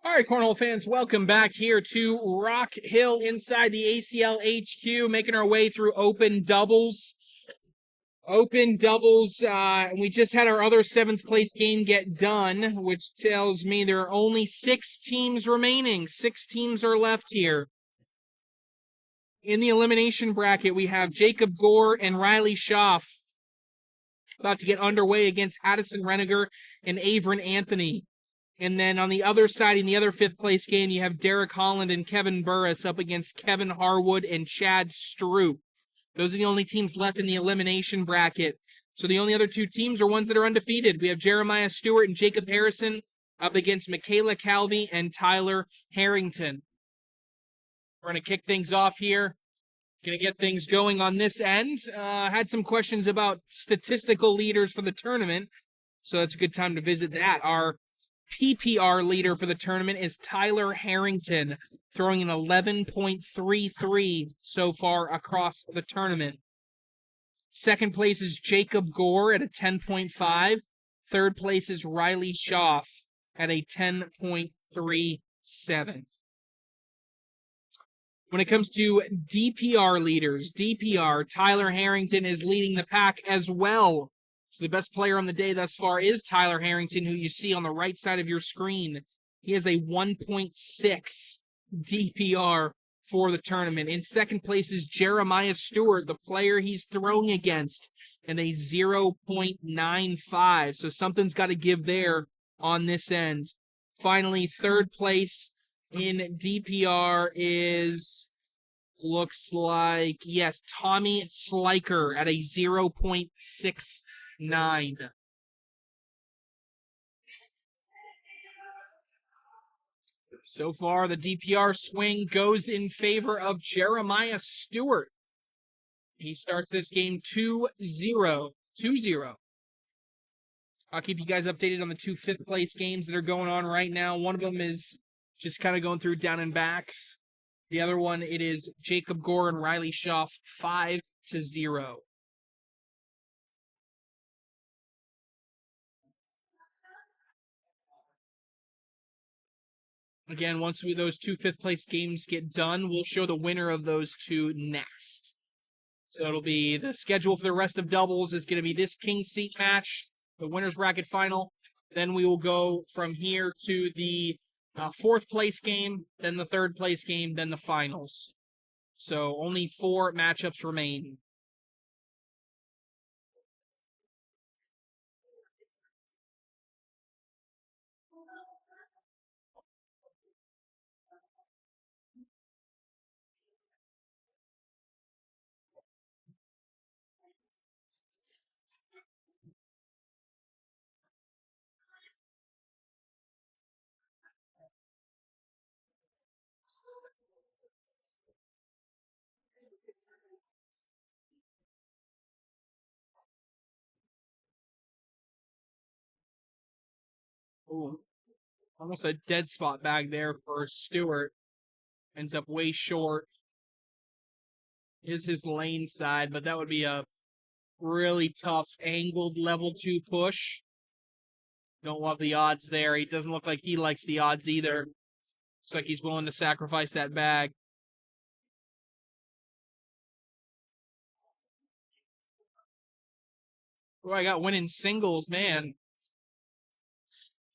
All right, Cornhole fans, welcome back here to Rock Hill inside the ACL HQ, making our way through open doubles. And we just had our other 7th place game get done, which tells me there are only 6 teams remaining. 6 teams are left here. In the elimination bracket, we have Jacob Gore and Riley Schaff about to get underway against Addison Reniger and Averin Anthony. And then on the other side, in the other 5th place game, you have Derek Holland and Kevin Burris up against Kevin Harwood and Chad Stroop. Those are the only teams left in the elimination bracket. So the only other 2 teams are ones that are undefeated. We have Jeremiah Stewart and Jacob Harrison up against Mikayla Calvey and Tyler Harrington. We're going to kick things off here. Going to get things going on this end. Had some questions about statistical leaders for the tournament, so that's a good time to visit that. Our PPR leader for the tournament is Tyler Harrington, throwing an 11.33 so far across the tournament. 2nd place is Jacob Gore at a 10.5. 3rd place is Riley Schaff at a 10.37. When it comes to DPR leaders, Tyler Harrington is leading the pack as well. So the best player on the day thus far is Tyler Harrington, who you see on the right side of your screen. He has a 1.6 DPR for the tournament. In 2nd place is Jeremiah Stewart, the player he's throwing against, and a 0.95. So something's got to give there on this end. Finally, 3rd place in DPR looks like, yes, Tommy Sliker at a 0.69. So far, the DPR swing goes in favor of Jeremiah Stewart. He starts this game 2-0. I'll keep you guys updated on the 2 5th place games that are going on right now. One of them is just kind of going through down and backs. The other one, it is Jacob Gore and Riley Schaff 5-0. Again, once those 2 5th place games get done, we'll show the winner of those 2 next. So it'll be the schedule for the rest of doubles is going to be this king seat match, the winner's bracket final. Then we will go from here to the 4th place game, then the 3rd place game, then the finals. So only 4 matchups remain. Ooh, almost a dead spot bag there for Stewart. Ends up way short. Is his lane side, but that would be a really tough angled level 2 push. Don't love the odds there. He doesn't look like he likes the odds either. Looks like he's willing to sacrifice that bag. Oh, I got winning singles, man.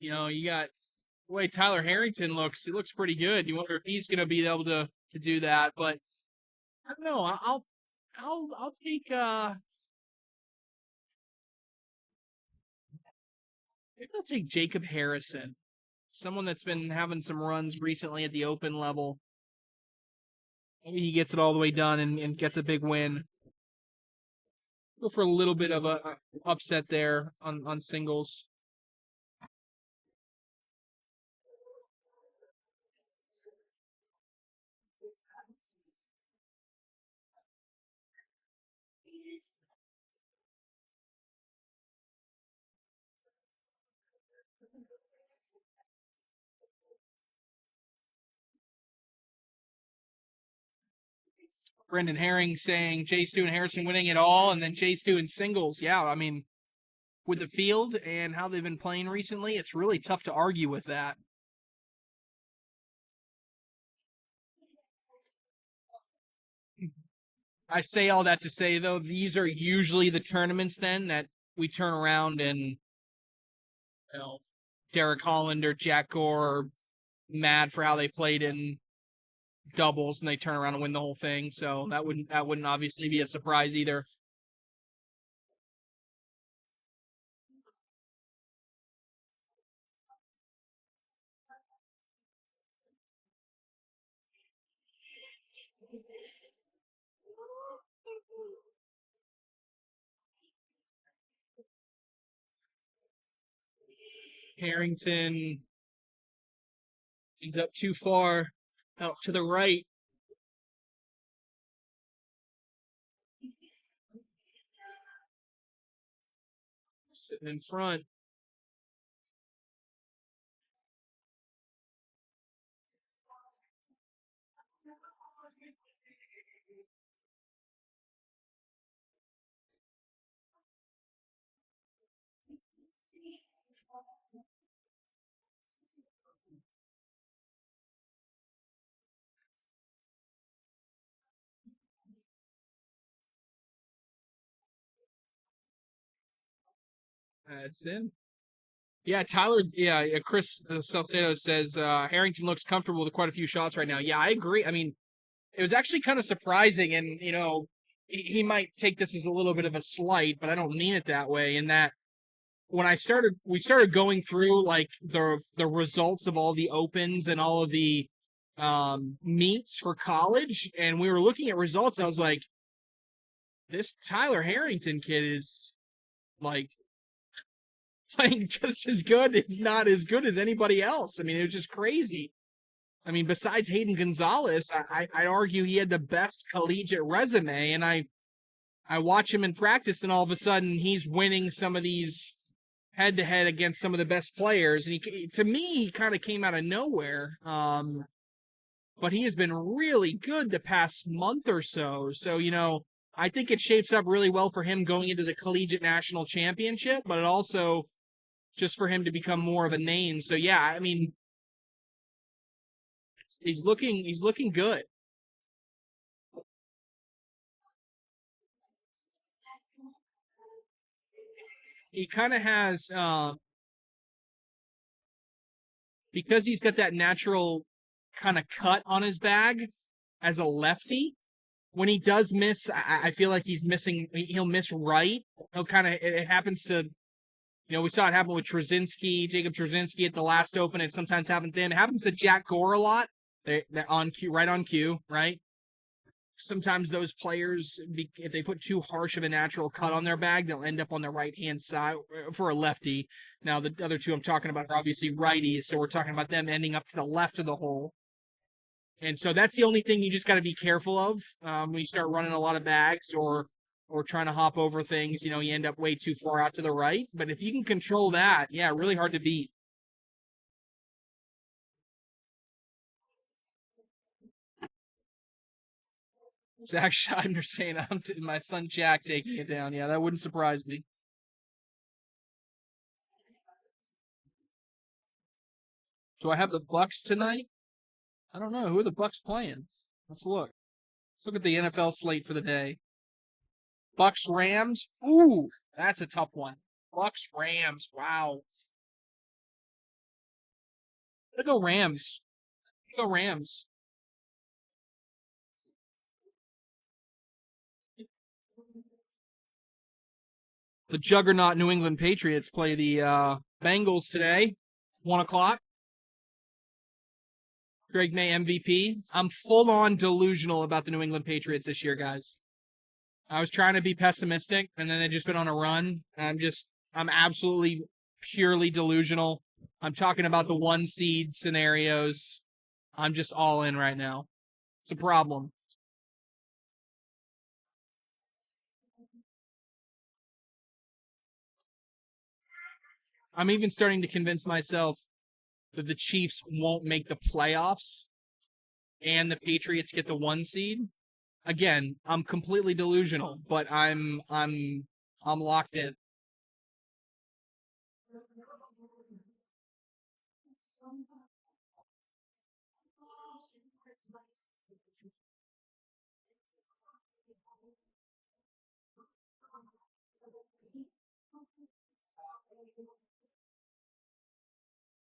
You know, you got the way Tyler Harrington looks. He looks pretty good. You wonder if he's going to be able to do that, but I don't know. I'll take maybe I'll take Jacob Harrison, someone that's been having some runs recently at the open level. Maybe he gets it all the way done and gets a big win. Go for a little bit of a upset there on singles. Brendan Herring saying Jay Stu and Harrison winning it all, and then Jay Stu in singles. Yeah, I mean, with the field and how they've been playing recently, it's really tough to argue with that. I say all that to say, though, these are usually the tournaments then that we turn around and, you know, Derek Holland or Jack Gore are mad for how they played in doubles and they turn around and win the whole thing. So that wouldn't obviously be a surprise either. Harrington, he's up too far out to the right. Sitting in front. That's in. Yeah, Tyler. Yeah, Chris Salcedo says Harrington looks comfortable with quite a few shots right now. Yeah, I agree. I mean, it was actually kind of surprising, and he might take this as a little bit of a slight, but I don't mean it that way. In that, when we started going through like the results of all the opens and all of the meets for college, and we were looking at results. I was like, this Tyler Harrington kid is like playing just as good, if not as good as anybody else. I mean, it was just crazy. I mean, besides Hayden Gonzalez, I'd argue he had the best collegiate resume, and I watch him in practice, and all of a sudden he's winning some of these head-to-head against some of the best players. And to me, he kind of came out of nowhere. But he has been really good the past month or so. So, I think it shapes up really well for him going into the collegiate national championship, but it also just for him to become more of a name. So yeah, I mean, he's looking good. He kind of has because he's got that natural kind of cut on his bag as a lefty. When he does miss, I feel like he's missing. He'll miss right. He'll kind of. It happens to. We saw it happen with Jacob Trzynski at the last Open. It sometimes happens to him. It happens to Jack Gore a lot. They're on cue, right on cue, right? Sometimes those players, if they put too harsh of a natural cut on their bag, they'll end up on the right-hand side for a lefty. Now, the other two I'm talking about are obviously righties, so we're talking about them ending up to the left of the hole. And so that's the only thing you just got to be careful of when you start running a lot of bags or trying to hop over things. You end up way too far out to the right. But if you can control that, yeah, really hard to beat. Zach Scheibner saying, my son Jack taking it down. Yeah, that wouldn't surprise me. Do I have the Bucks tonight? I don't know. Who are the Bucks playing? Let's look. Let's look at the NFL slate for the day. Bucks Rams. Ooh, that's a tough one. Bucks Rams. Wow. I'm gonna go Rams. Go Rams. The juggernaut New England Patriots play the Bengals today, 1:00. Greg May MVP. I'm full on delusional about the New England Patriots this year, guys. I was trying to be pessimistic, and then they've just been on a run. I'm absolutely purely delusional. I'm talking about the 1 seed scenarios. I'm just all in right now. It's a problem. I'm even starting to convince myself that the Chiefs won't make the playoffs and the Patriots get the 1 seed. Again, I'm completely delusional, but I'm locked in.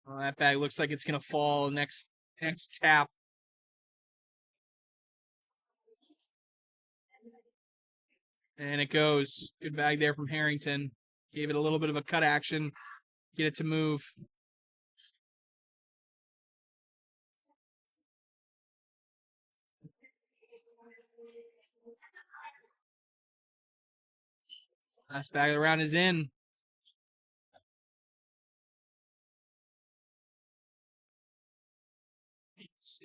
Well, that bag looks like it's going to fall next tap. And it goes. Good bag there from Harrington. Gave it a little bit of a cut action. Get it to move. Last bag of the round is in.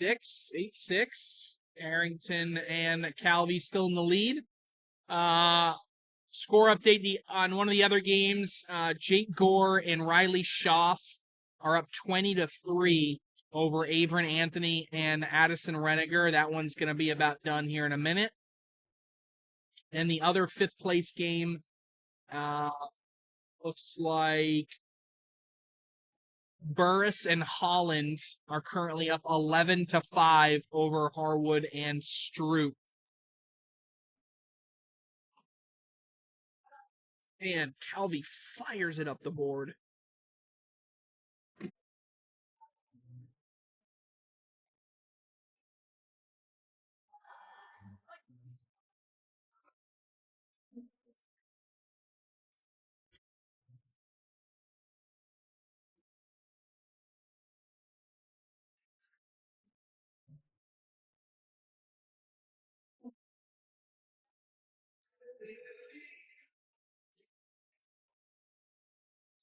8-6. Harrington and Calvey still in the lead. Score update on one of the other games. Jake Gore and Riley Schaff are up 20-3 over Averin Anthony and Addison Reniger. That one's going to be about done here in a minute. And the other fifth place game looks like Burris and Holland are currently up 11-5 over Harwood and Stewart. And Calvey fires it up the board.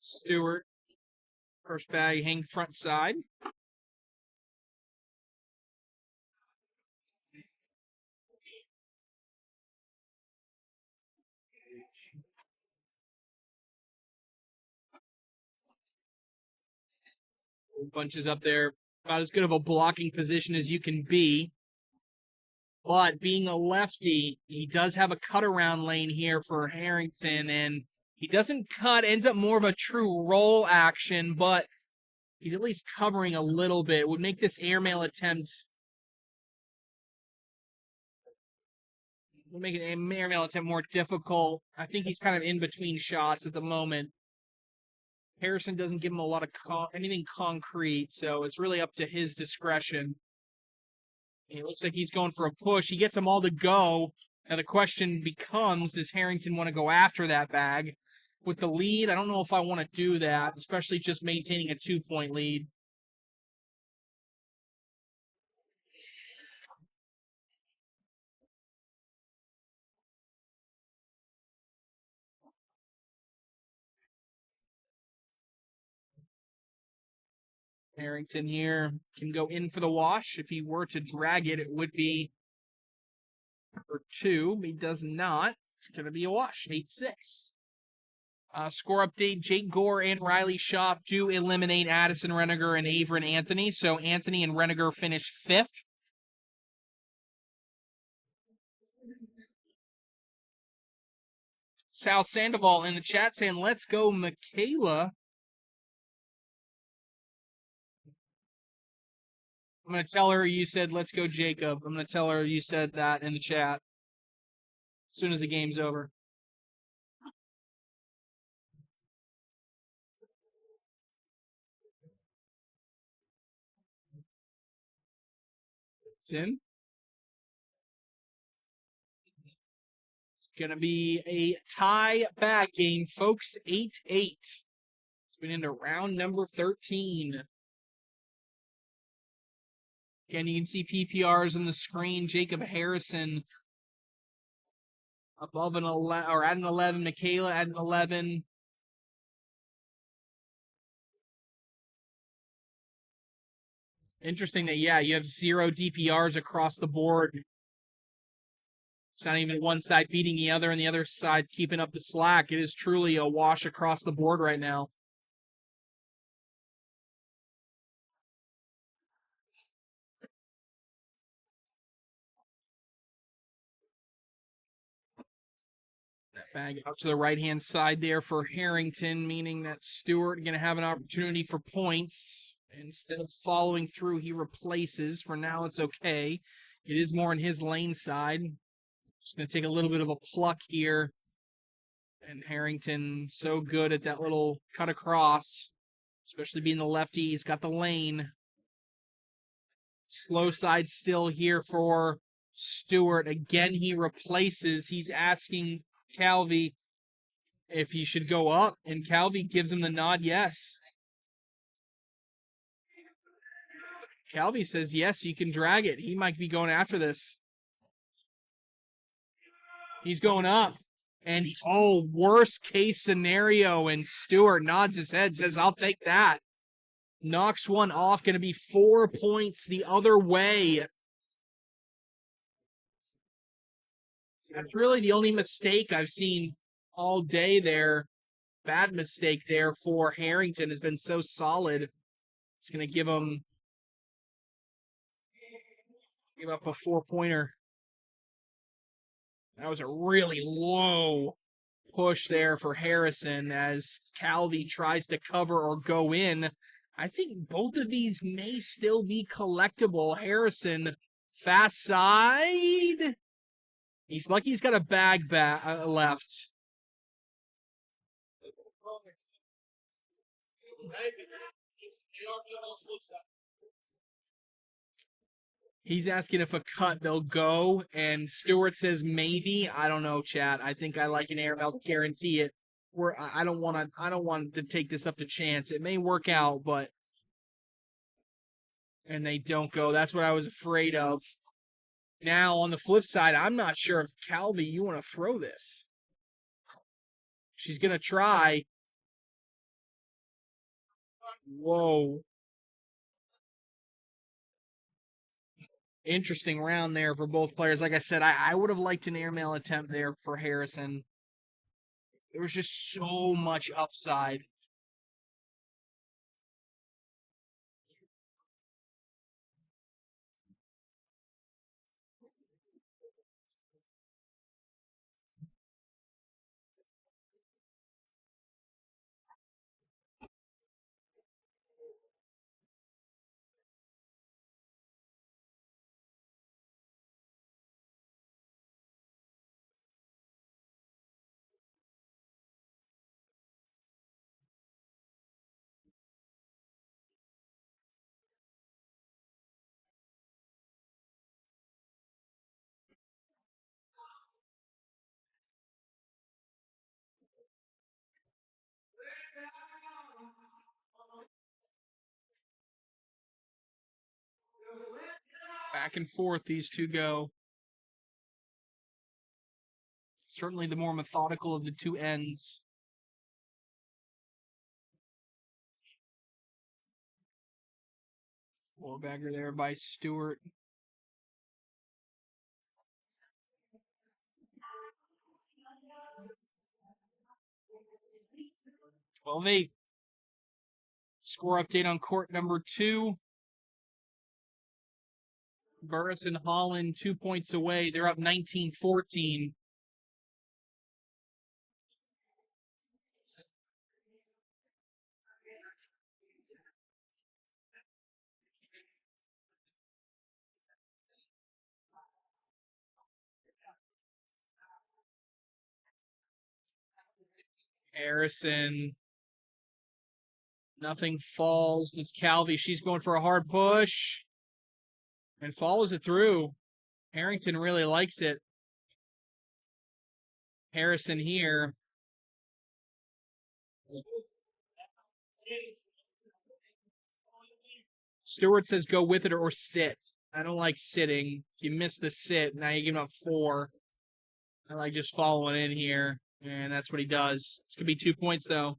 Stewart, first bag, hang front side. Bunches up there, about as good of a blocking position as you can be. But being a lefty, he does have a cut around lane here for Harrington, and he doesn't cut, ends up more of a true roll action, but he's at least covering a little bit. Would make this airmail attempt more difficult. I think he's kind of in between shots at the moment. Harrison doesn't give him a lot of anything concrete, so it's really up to his discretion. It looks like he's going for a push. He gets them all to go. Now the question becomes, does Harrington want to go after that bag? With the lead, I don't know if I want to do that, especially just maintaining a 2-point lead. Harrington here can go in for the wash. If he were to drag it, it would be for 2. He does not. It's going to be a wash, 8-6. Score update, Jake Gore and Riley Schaff do eliminate Addison Reniger and Averin Anthony. So Anthony and Reniger finish 5th. South Sandoval in the chat saying, let's go, Mikayla. I'm going to tell her you said, let's go, Jacob. I'm going to tell her you said that in the chat as soon as the game's over. It's in. It's going to be a tie back game, folks. 8-8. It's been into round number 13. Again, you can see PPRs on the screen. Jacob Harrison above an 11, or at an 11. Mikayla at an 11. Interesting that, yeah, you have 0 DPRs across the board. It's not even one side beating the other and the other side keeping up the slack. It is truly a wash across the board right now. Bag out to the right-hand side there for Harrington, meaning that Stewart going to have an opportunity for points. Instead of following through, he replaces. For now, it's okay. It is more in his lane side. Just going to take a little bit of a pluck here And Harrington so good at that little cut across, especially being the lefty. He's got the lane. Slow side still here for Stewart. Again, he replaces. He's asking Calvey if he should go up, and Calvey gives him the nod, yes. Calvey says, yes, you can drag it. He might be going after this. He's going up. And, oh, worst case scenario. And Stewart nods his head, says, I'll take that. Knocks one off. Going to be 4 points the other way. That's really the only mistake I've seen all day there. Bad mistake there for Harrington has been so solid. It's going to give up a 4-pointer. That was a really low push there for Harrison as Calvey tries to cover or go in. I think both of these may still be collectible. Harrison, fast side. He's lucky he's got a bag left. He's asking if a cut they'll go, and Stewart says maybe. I don't know, chat. I think I like an airmail to guarantee it. I don't want to take this up to chance. It may work out, but and they don't go. That's what I was afraid of. Now on the flip side, I'm not sure if Calvey, you want to throw this. She's gonna try. Whoa. Interesting round there for both players. Like I said, I would have liked an airmail attempt there for Harrison. There was just so much upside. Back and forth, these two go. Certainly the more methodical of the two ends. Four-bagger there by Stewart. Well, score update on court number 2. Burris and Holland 2 points away. They're up 19-14. Harrison. Nothing falls. This Calvey, she's going for a hard push. And follows it through. Harrington really likes it. Harrison here. Stewart says go with it or sit. I don't like sitting. If you miss the sit, now you're giving up 4. I like just following in here. And that's what he does. It's going to be 2 points, though.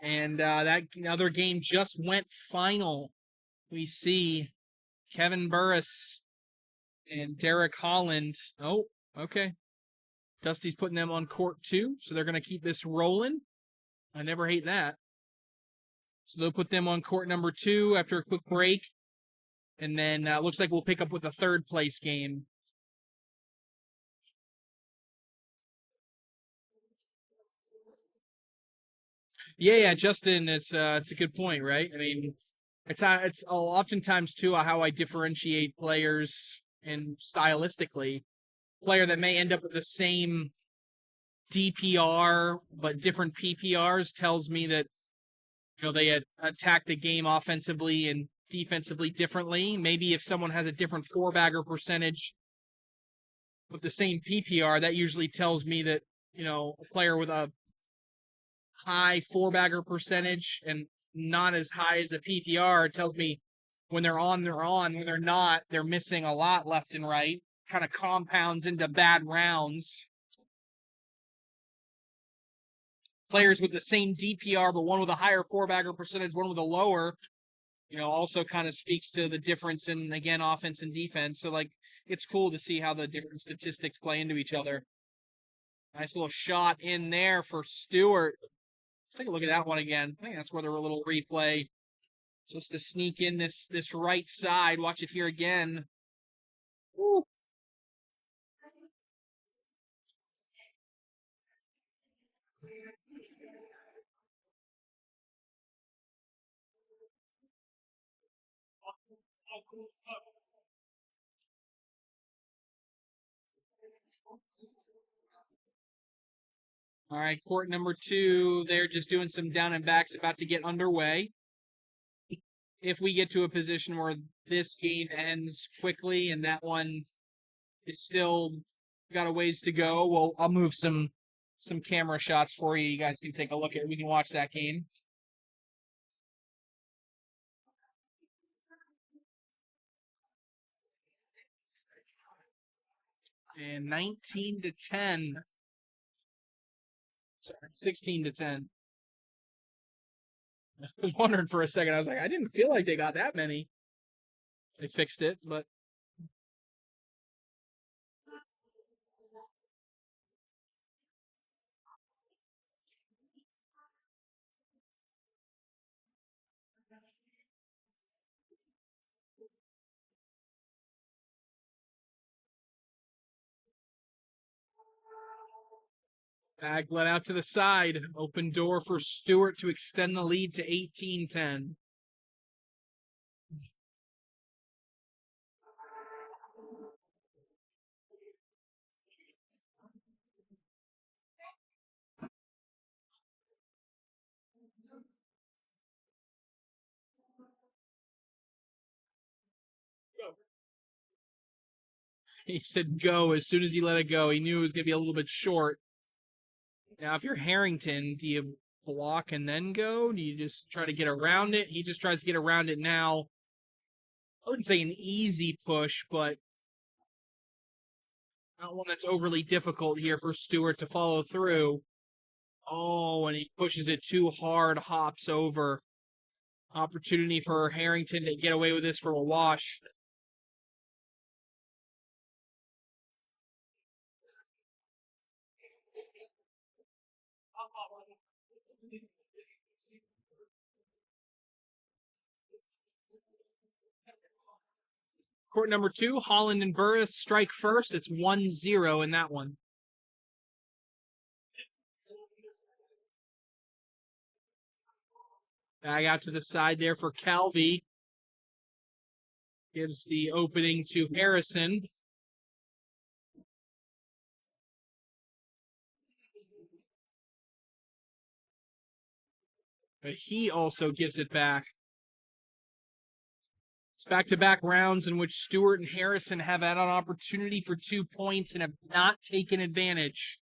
And that other game just went final. We see Kevin Burris and Derek Holland. Oh, okay. Dusty's putting them on court 2, so they're going to keep this rolling. I never hate that. So they'll put them on court number 2 after a quick break. And then looks like we'll pick up with a third place game. Yeah, Justin, it's a good point, right? I mean, it's oftentimes too how I differentiate players and stylistically. Player that may end up with the same DPR but different PPRs tells me that they attack the game offensively and defensively differently. Maybe if someone has a different four-bagger percentage with the same PPR, that usually tells me that a player with a high four-bagger percentage and not as high as a PPR tells me when they're on, they're on. When they're not, they're missing a lot left and right. Kind of compounds into bad rounds. Players with the same DPR, but one with a higher four-bagger percentage, one with a lower, also kind of speaks to the difference in, again, offense and defense. So, it's cool to see how the different statistics play into each other. Nice little shot in there for Stewart. Let's take a look at that one again. I think that's where there were a little replay. Just to sneak in this right side. Watch it here again. Woo. All right, court number 2. They're just doing some down and backs, about to get underway. If we get to a position where this game ends quickly and that one is still got a ways to go, well, I'll move some camera shots for you. You guys can take a look at it. We can watch that game. And 19-10. Sorry, 16-10. I was wondering for a second. I was like, I didn't feel like they got that many. They fixed it, but bag let out to the side. Open door for Stewart to extend the lead to 18-10. He said go as soon as he let it go. He knew it was going to be a little bit short. Now, if you're Harrington, do you block and then go? Do you just try to get around it? He just tries to get around it now. I wouldn't say an easy push, but not one that's overly difficult here for Stewart to follow through. Oh, and he pushes it too hard, hops over. Opportunity for Harrington to get away with this for a wash. Court number 2, Holland and Burris strike first. It's 1-0 in that one. Bag out to the side there for Calvey. Gives the opening to Harrison. But he also gives it back. It's back-to-back rounds in which Stewart and Harrison have had an opportunity for 2 points and have not taken advantage.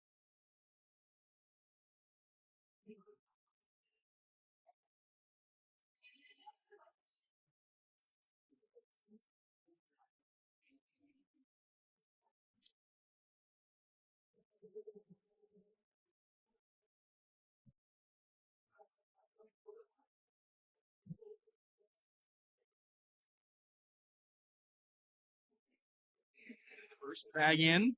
First bag in.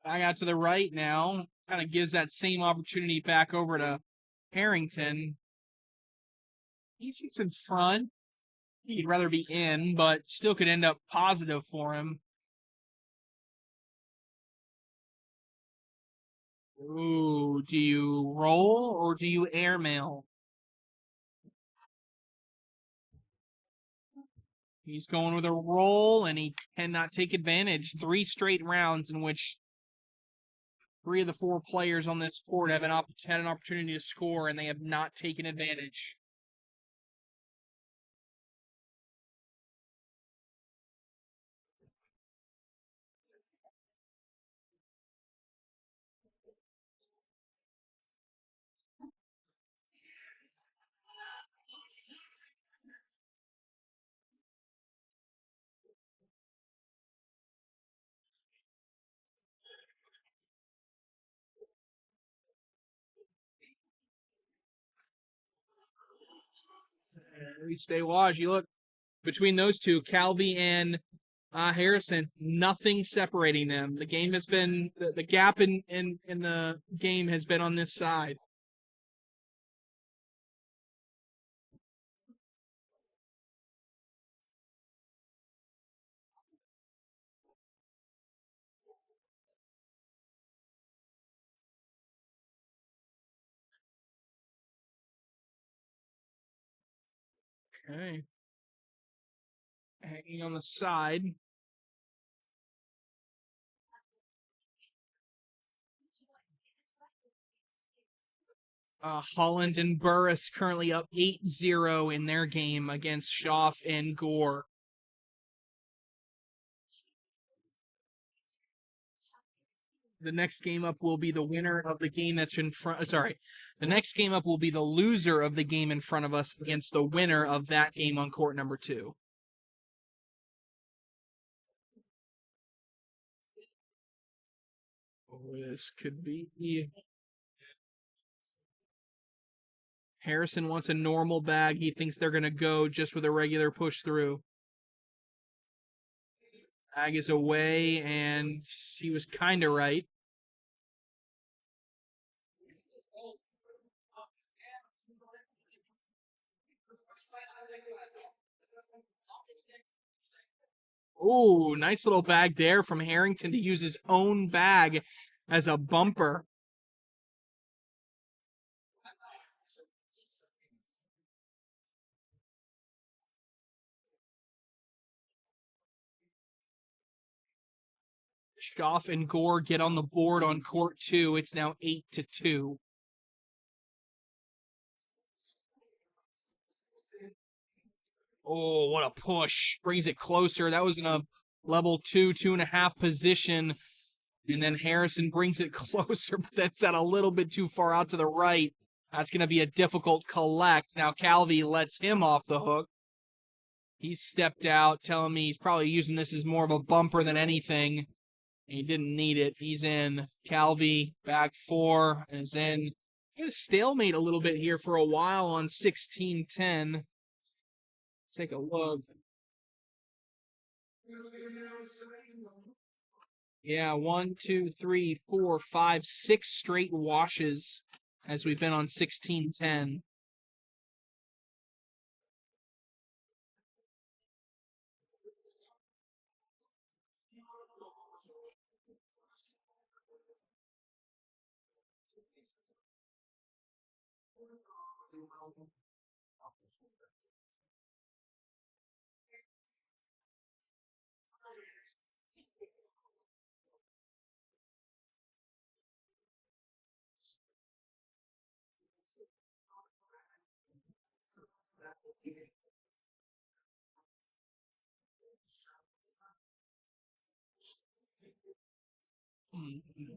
Back out to the right now. Kind of gives that same opportunity back over to Harrington. He sits in front. He'd rather be in, but still could end up positive for him. Ooh, do you roll or do you airmail? He's going with a roll, and he cannot take advantage. 3 straight rounds in which 3 of the 4 players on this court have had an opportunity to score, and they have not taken advantage. We stay watch. You look between those two, Calvey and Harrison, nothing separating them. The game has been the gap in the game has been on this side. Okay. Hanging on the side. Holland and Burris currently up 8-0 in their game against Schaff and Gore. The next game up will be the winner of the game that's in front. Sorry. The next game up will be the loser of the game in front of us against the winner of that game on court number 2. Oh, this could be. Harrison wants a normal bag. He thinks they're going to go just with a regular push through. Bag is away, and he was kind of right. Ooh, nice little bag there from Harrington to use his own bag as a bumper. Schaff and Gore get on the board on court 2. It's now 8-2. Oh, what a push. Brings it closer. That was in a level 2, 2.5 position. And then Harrison brings it closer, but that's at a little bit too far out to the right. That's going to be a difficult collect. Now Calvey lets him off the hook. He stepped out, telling me he's probably using this as more of a bumper than anything. He didn't need it. He's in. Calvey, back 4, is in. Got a stalemate a little bit here for a while on 16-10. Take a look. Yeah, 1, 2, 3, 4, 5, 6 straight washes as we've been on 16-10.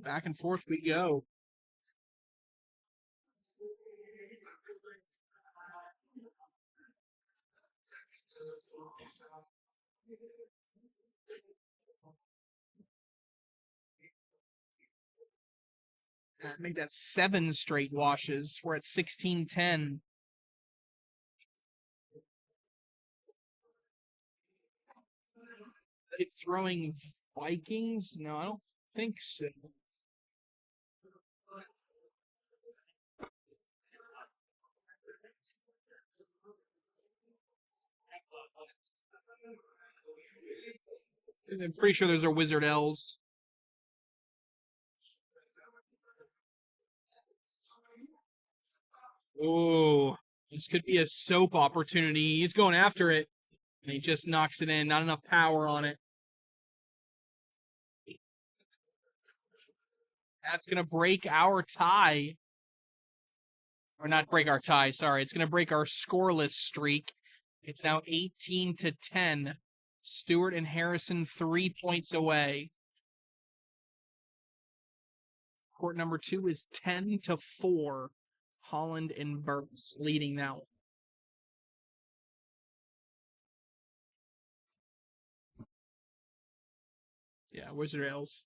Back and forth we go. I think that's 7 straight washes. We're at 16-10. Are they throwing Vikings? No, I don't think so. I'm pretty sure those are Wizard L's. Oh, this could be a soap opportunity. He's going after it, and he just knocks it in. Not enough power on it. That's going to break our tie. Or not break our tie, sorry. It's going to break our scoreless streak. It's now 18-10. Stewart and Harrison 3 points away. Court number 2 is 10-4. Holland and Burks leading that one. Yeah, Wizard Ales.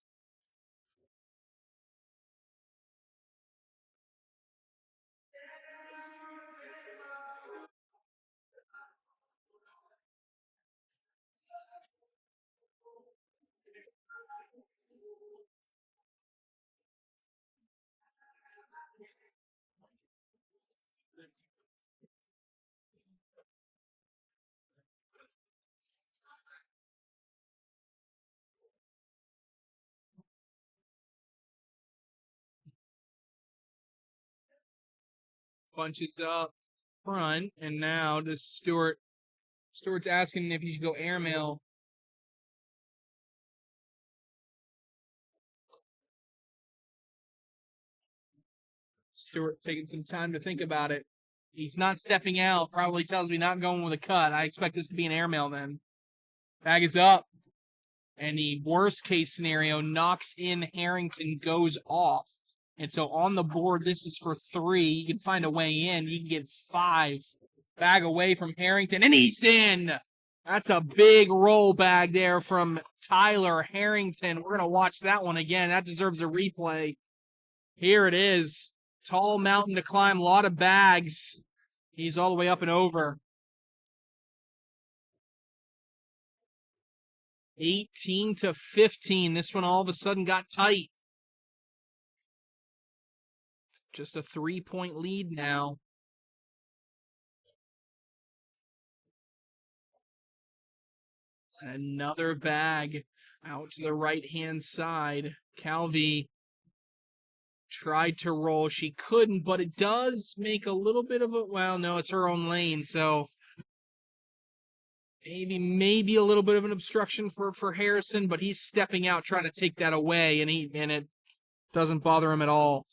Bunches up front, and now does Stewart. Stewart's asking if he should go airmail. Stewart taking some time to think about it. He's not stepping out. Probably tells me not going with a cut. I expect this to be an airmail then. Bag is up. And the worst case scenario, knocks in Harrington, goes off. And so on the board, this is for 3. You can find a way in. You can get 5. Bag away from Harrington, and he's in. That's a big roll bag there from Tyler Harrington. We're going to watch that one again. That deserves a replay. Here it is. Tall mountain to climb, a lot of bags. He's all the way up and over. 18-15. This one all of a sudden got tight. Just a 3-point lead now. Another bag out to the right-hand side. Calvey tried to roll. She couldn't, but it does make a little bit of a... Well, no, it's her own lane, so... Maybe a little bit of an obstruction for Harrison, but he's stepping out trying to take that away, and it doesn't bother him at all.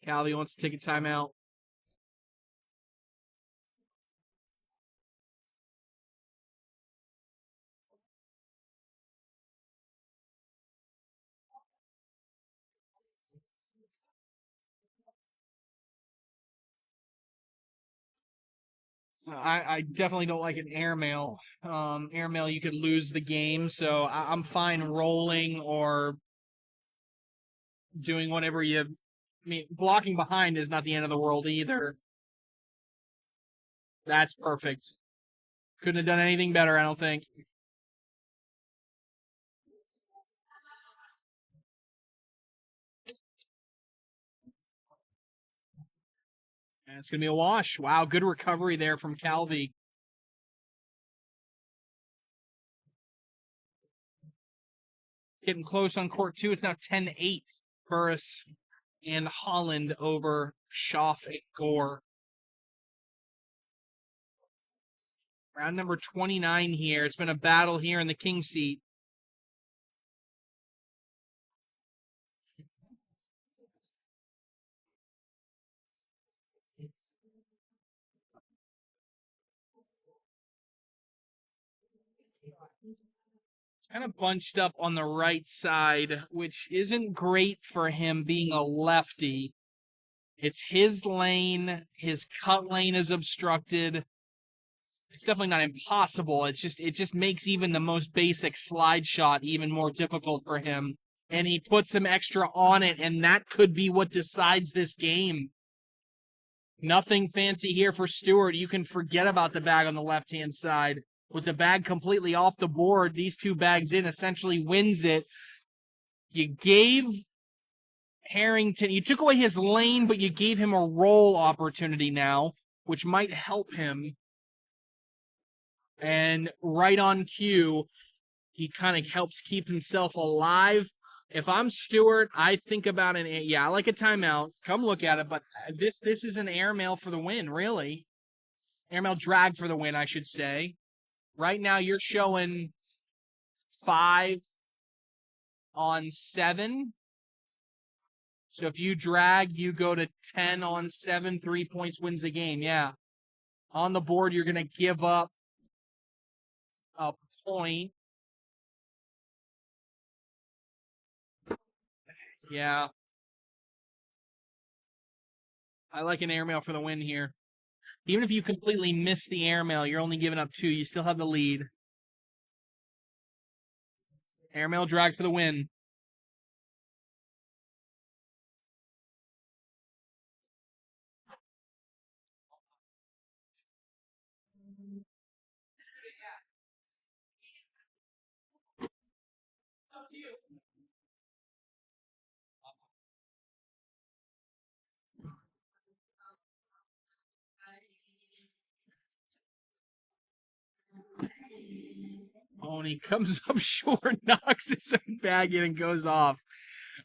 Calvey wants to take a timeout. I definitely don't like an airmail. Airmail, you could lose the game, so I'm fine rolling or doing whatever you... I mean, blocking behind is not the end of the world either. That's perfect. Couldn't have done anything better, I don't think. And it's going to be a wash. Wow, good recovery there from Calvey. Getting close on court 2. It's now 10-8. Burris and Holland over Schaff and Gore. Round number 29 here. It's been a battle here in the king seat. Kind of bunched up on the right side, which isn't great for him being a lefty. It's his lane. His cut lane is obstructed. It's definitely not impossible. It just makes even the most basic slide shot even more difficult for him. And he puts some extra on it, and that could be what decides this game. Nothing fancy here for Stewart. You can forget about the bag on the left-hand side. With the bag completely off the board, these 2 bags in essentially wins it. You gave Harrington, you took away his lane, but you gave him a roll opportunity now, which might help him. And right on cue, he kind of helps keep himself alive. If I'm Stewart, I think about I like a timeout. Come look at it, but this is an airmail for the win, really. Airmail drag for the win, I should say. Right now, you're showing 5 on 7. So if you drag, you go to 10 on 7. 3 points wins the game. Yeah. On the board, you're going to give up a point. Yeah. I like an airmail for the win here. Even if you completely miss the airmail, you're only giving up 2. You still have the lead. Airmail drag for the win. Oh, and he comes up short, knocks his own bag in, and goes off.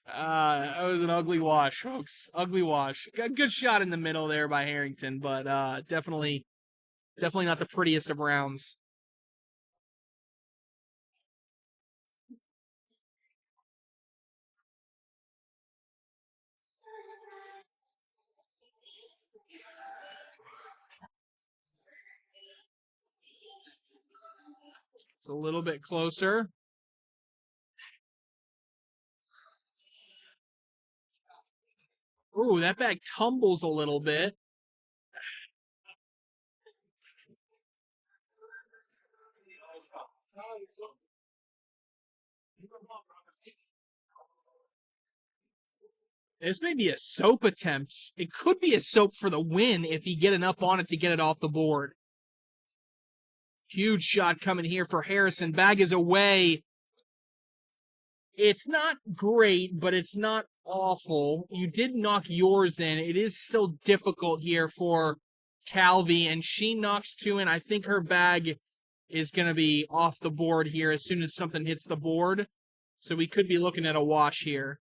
That was an ugly wash, folks. Ugly wash. A good shot in the middle there by Harrington, but definitely not the prettiest of rounds. It's a little bit closer. Ooh, that bag tumbles a little bit. This may be a soap attempt. It could be a soap for the win if he get enough on it to get it off the board. Huge shot coming here for Harrison. Bag is away. It's not great, but it's not awful. You did knock yours in. It is still difficult here for Calvey, and she knocks 2 in. I think her bag is going to be off the board here as soon as something hits the board. So we could be looking at a wash here.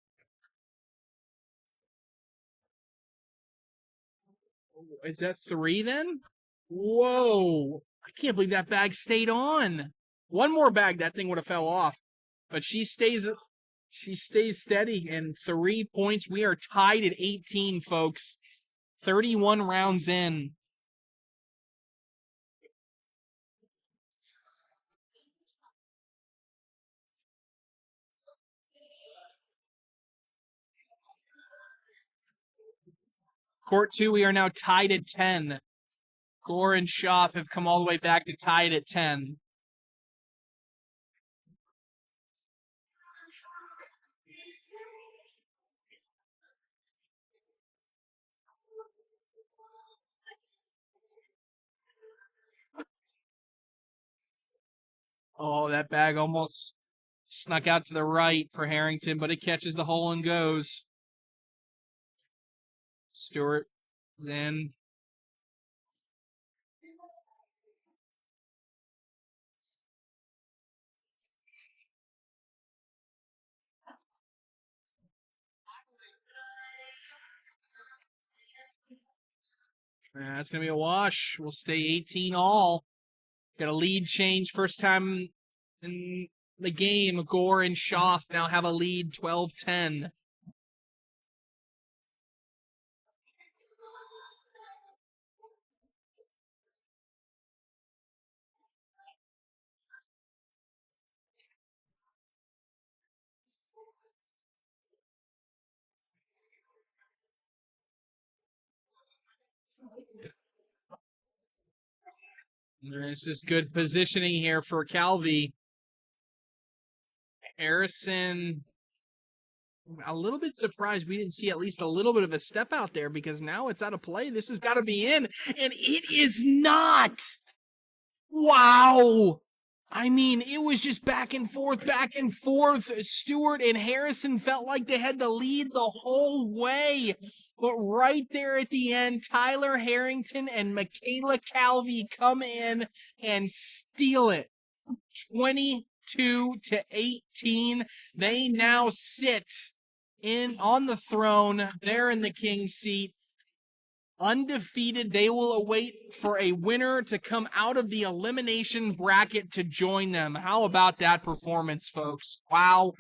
Is that 3 then? Whoa. I can't believe that bag stayed on. One more bag, that thing would have fell off. But she stays steady, and 3 points. We are tied at 18, folks. 31 rounds in. Court 2, we are now tied at 10. Gore and Schaff have come all the way back to tied at 10. Oh, that bag almost snuck out to the right for Harrington, but it catches the hole and goes. Stewart is in. That's going to be a wash. We'll stay 18 all. Got a lead change. First time in the game. Gore and Schaff now have a lead 12-10. This is good positioning here for Calvey. Harrison, a little bit surprised we didn't see at least a little bit of a step out there, because now it's out of play. This has got to be in, and it is not. Wow. I mean, it was just back and forth, back and forth. Stewart and Harrison felt like they had the lead the whole way. But right there at the end, Tyler Harrington and Mikayla Calvey come in and steal it. 22-18. They now sit on the throne. They're in the king's seat. Undefeated, they will await for a winner to come out of the elimination bracket to join them. How about that performance, folks? Wow.